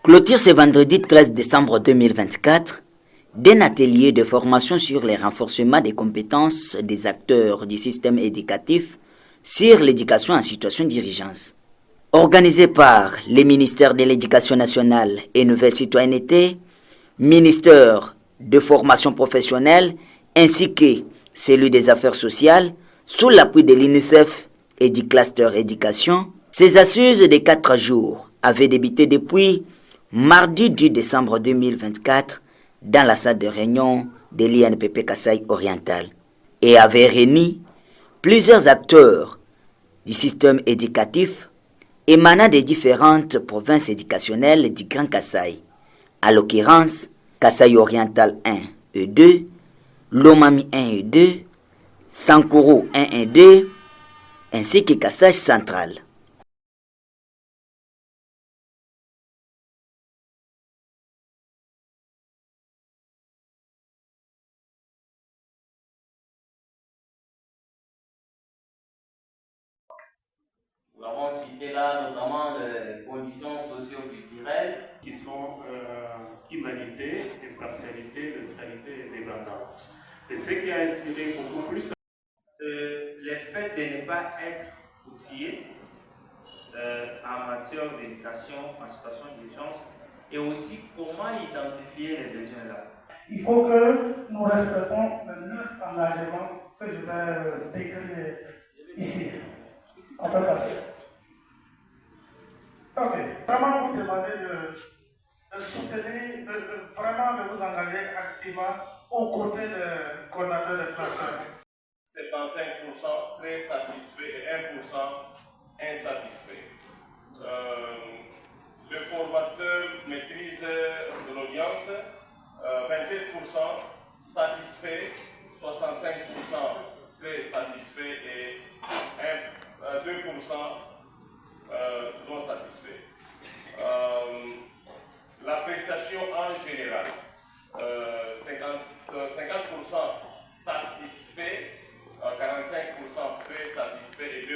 Clôture ce vendredi 13 décembre 2024 d'un atelier de formation sur les renforcements des compétences des acteurs du système éducatif sur l'éducation en situation d'urgence. Organisé par les ministères de l'Éducation nationale et Nouvelle Citoyenneté, ministère de formation professionnelle ainsi que celui des affaires sociales, sous l'appui de l'UNICEF et du cluster éducation, ces assises de 4 jours avaient débuté depuis mardi 10 décembre 2024 dans la salle de réunion de l'INPP Kasaï Oriental et avaient réuni plusieurs acteurs du système éducatif émanant des différentes provinces éducationnelles du Grand Kasaï, à l'occurrence Kasaï Oriental 1 et 2, Lomami 1 et 2, Sankoro 1 et 2, ainsi que Kasaï Central. Nous avons cité là notamment les conditions socio-culturelles qui sont humanité, impartialité, neutralité et dépendance. Et ce qui a attiré beaucoup plus, c'est le fait de ne pas être outillé en matière d'éducation en situation d'urgence et aussi comment identifier les besoins là. Il faut que nous respectons le 9 engagements que je vais décrire ici. En tant qu'affaire. Ok. Vraiment vous demander de soutenir, vraiment de vous engager activement aux côtés des coordinateurs de cluster. 75% très satisfaits et 1% insatisfaits. Le formateur maîtrise de l'audience, 28% satisfaits, 65% très satisfaits et 2% non satisfaits. L'appréciation en général, 50% satisfaits, 45% très satisfaits et 2%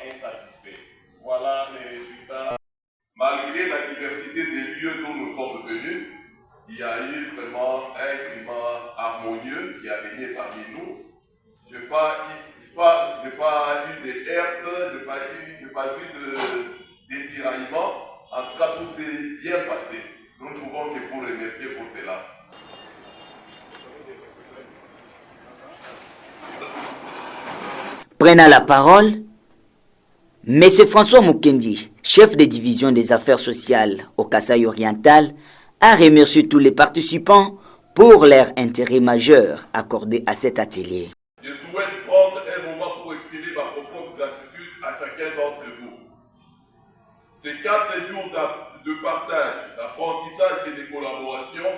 insatisfaits. Voilà les résultats. Malgré la diversité des lieux dont nous sommes venus, il y a eu vraiment un climat harmonieux qui a régné parmi nous. Je n'ai pas eu de heurts, je n'ai pas vu de tiraillements. En tout cas, tout s'est bien passé. Nous ne pouvons que vous remercier pour cela. Prenant la parole, M. François Mukendi, chef de division des affaires sociales au Kasaï Oriental, a remercié tous les participants pour leur intérêt majeur accordé à cet atelier. Je souhaite prendre un moment pour exprimer ma profonde gratitude à chacun d'entre vous. Ces 4 jours de partage, d'apprentissage et de collaboration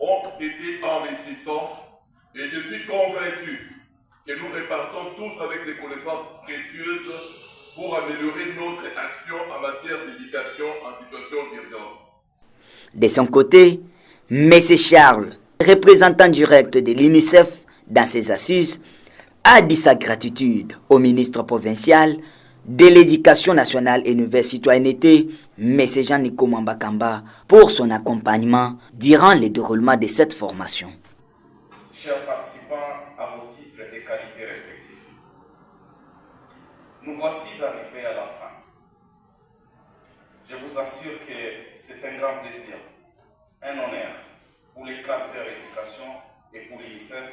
ont été enrichissants et je suis convaincu que nous repartons tous avec des connaissances précieuses pour améliorer notre action en matière d'éducation en situation d'urgence. De son côté, M. Charles, représentant direct de l'UNICEF dans ces assises, a dit sa gratitude au ministre provincial de l'Éducation nationale et Nouvelle Citoyenneté, M. Jean-Nico Mambakamba, pour son accompagnement durant le déroulement de cette formation. Chers participants, à vos titres et qualités respectifs, nous voici arrivés à la fin. Je vous assure que c'est un grand plaisir, un honneur pour les clusters éducation et pour l'UNICEF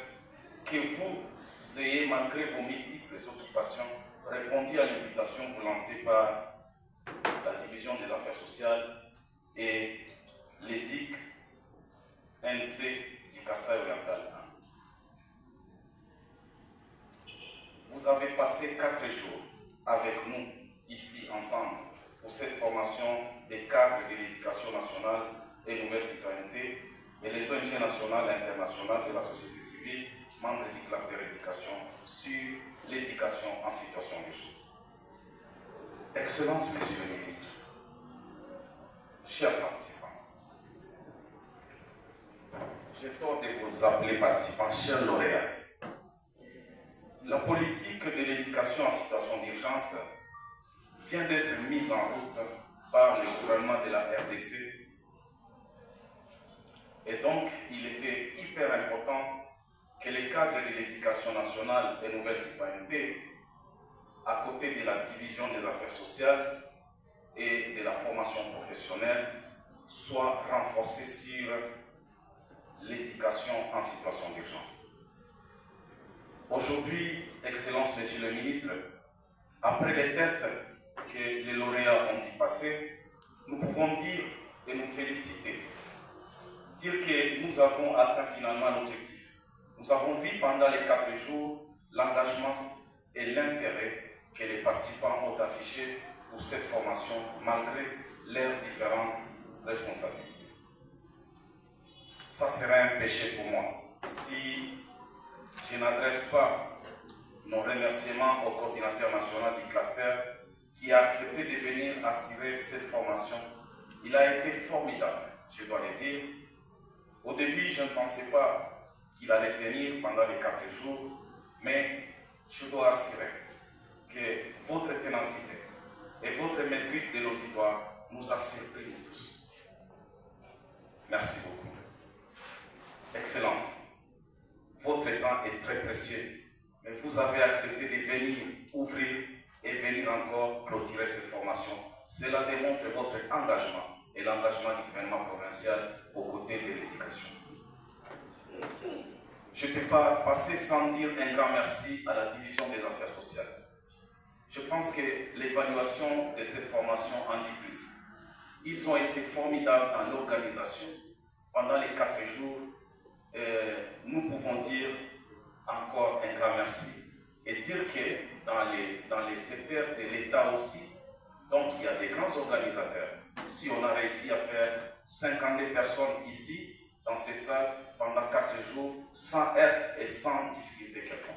que vous ayez, malgré vos multiples occupations, répondu à l'invitation vous lancée par la division des affaires sociales et l'EDIC NC du Kasaï Oriental. Vous avez passé 4 jours avec nous, ici, ensemble, pour cette formation des cadres de l'éducation nationale et nouvelle citoyenneté et les ONG nationales et internationales de la société civile, membres du cluster éducation, sur l'éducation en situation d'urgence. Excellences, Monsieur le Ministre, chers participants, j'ai tort de vous appeler participants, chers lauréats. La politique de l'éducation en situation d'urgence vient d'être mise en route par le gouvernement de la RDC Et donc, il était hyper important que les cadres de l'éducation nationale et nouvelle citoyenneté, à côté de la division des affaires sociales et de la formation professionnelle, soient renforcés sur l'éducation en situation d'urgence. Aujourd'hui, Excellence, Monsieur le Ministre, après les tests que les lauréats ont y passé, nous pouvons dire et nous féliciter, dire que nous avons atteint finalement l'objectif. Nous avons vu pendant les 4 jours l'engagement et l'intérêt que les participants ont affiché pour cette formation malgré leurs différentes responsabilités. Ça serait un péché pour moi si je n'adresse pas nos remerciements au coordinateur national du cluster qui a accepté de venir assurer cette formation. Il a été formidable, je dois le dire. Au début, je ne pensais pas qu'il allait tenir pendant les 4 jours, mais je dois assurer que votre ténacité et votre maîtrise de l'auditoire nous a surpris nous tous. Merci beaucoup. Excellence, votre temps est très précieux, mais vous avez accepté de venir ouvrir et venir encore clôturer cette formation. Cela démontre votre engagement et l'engagement du gouvernement provincial aux côtés de l'éducation. Je ne peux pas passer sans dire un grand merci à la division des affaires sociales. Je pense que l'évaluation de cette formation en dit plus. Ils ont été formidables dans l'organisation. Pendant les 4 jours, nous pouvons dire encore un grand merci et dire que dans les secteurs de l'État aussi, donc il y a des grands organisateurs. Si on a réussi à faire 52 personnes ici, dans cette salle, pendant 4 jours, sans heurts et sans difficulté quelconque.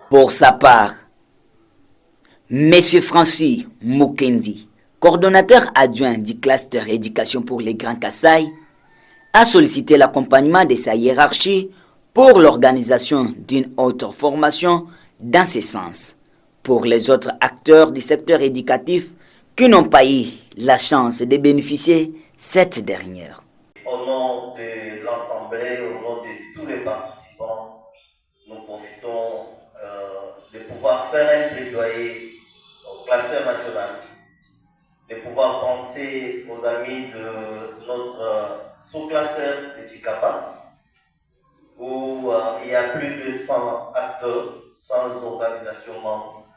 Pour sa part, M. Francis Mukendi, coordonnateur adjoint du cluster éducation pour les Grands Kasaï, a sollicité l'accompagnement de sa hiérarchie pour l'organisation d'une autre formation dans ce sens pour les autres acteurs du secteur éducatif qui n'ont pas eu la chance de bénéficier cette dernière. Au nom de l'Assemblée, au nom de tous les participants, nous profitons de pouvoir faire un plaidoyer au cluster national, de pouvoir penser aux amis de notre sous-cluster de Chikapa, où il y a plus de 100 acteurs, 100 organisations membres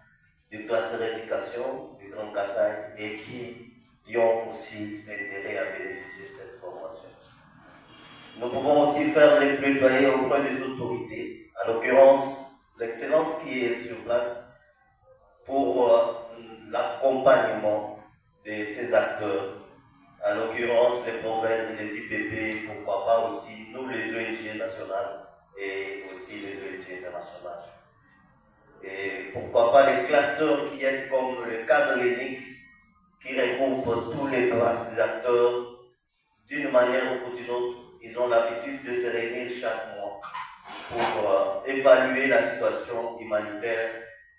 du cluster d'éducation du Grand Kasaï et qui ont aussi intérêt à bénéficier de cette formation. Nous pouvons aussi faire les plaidoyers auprès des autorités, à l'occurrence l'excellence qui est sur place pour l'accompagnement de ces acteurs, à l'occurrence les provinces et les IPP, pourquoi pas aussi nous les ONG nationales et aussi les ONG internationales. Et pourquoi pas les clusters qui sont comme le cadre unique qui regroupe tous les acteurs d'une manière ou d'une autre. Ils ont l'habitude de se réunir chaque mois pour évaluer la situation humanitaire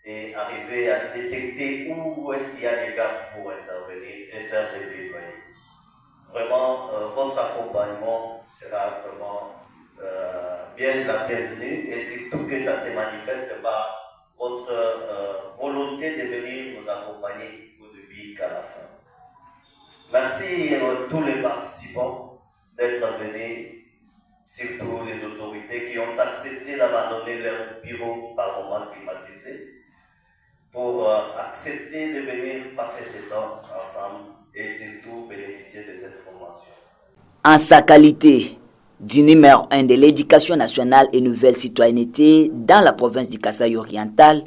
et arriver à détecter où est-ce qu'il y a des gaps pour intervenir et faire des plaidoyers. Vraiment, votre accompagnement sera vraiment bien la bienvenue et surtout que ça se manifeste par votre volonté de venir nous accompagner au début qu'à la fin. Merci à tous les participants d'être venus, surtout les autorités qui ont accepté d'abandonner leur bureau par moment climatisé pour accepter de venir passer ce temps ensemble et surtout bénéficier de cette formation. En sa qualité du numéro 1 de l'éducation nationale et nouvelle citoyenneté dans la province du Kasaï oriental,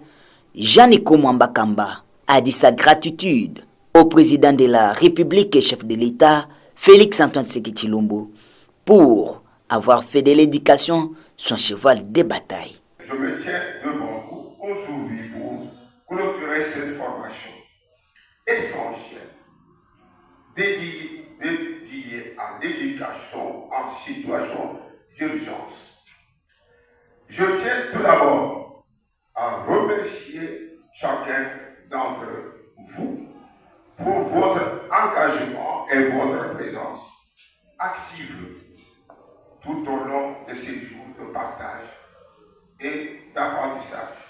Janiko Mwambakamba a dit sa gratitude au président de la République et chef de l'État, Félix Antoine Tshisekedi Tshilombo, pour avoir fait de l'éducation son cheval de bataille. Je me tiens devant vous aujourd'hui pour clôturer cette formation essentielle dédiée à l'éducation en situation d'urgence. Je tiens tout d'abord à remercier chacun d'entre vous pour votre engagement et votre présence active tout au long de ces jours de partage et d'apprentissage.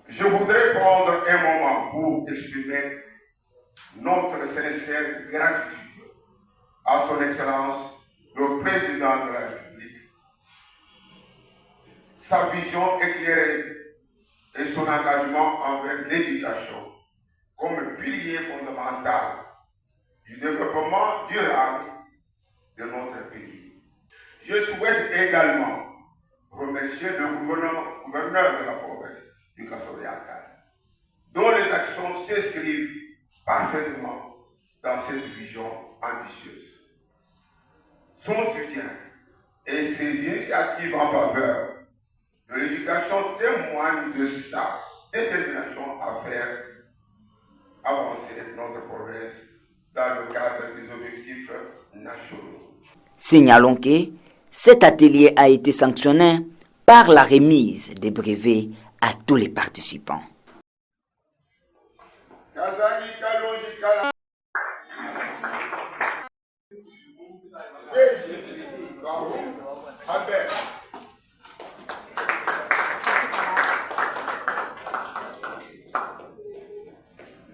Je voudrais prendre un moment pour exprimer notre sincère gratitude à son Excellence, le Président de la République. Sa vision éclairée et son engagement envers l'éducation comme pilier fondamental du développement durable de notre pays. Je souhaite également remercier le gouverneur de la province du Kasso-Oriental, dont les actions s'inscrivent parfaitement dans cette vision ambitieuse. Son soutien et ses initiatives en faveur de l'éducation témoignent de sa détermination à faire avancer notre province dans le cadre des objectifs nationaux. Signalons que cet atelier a été sanctionné par la remise des brevets à tous les participants.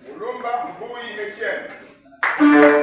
Mulumba Mbui Etienne.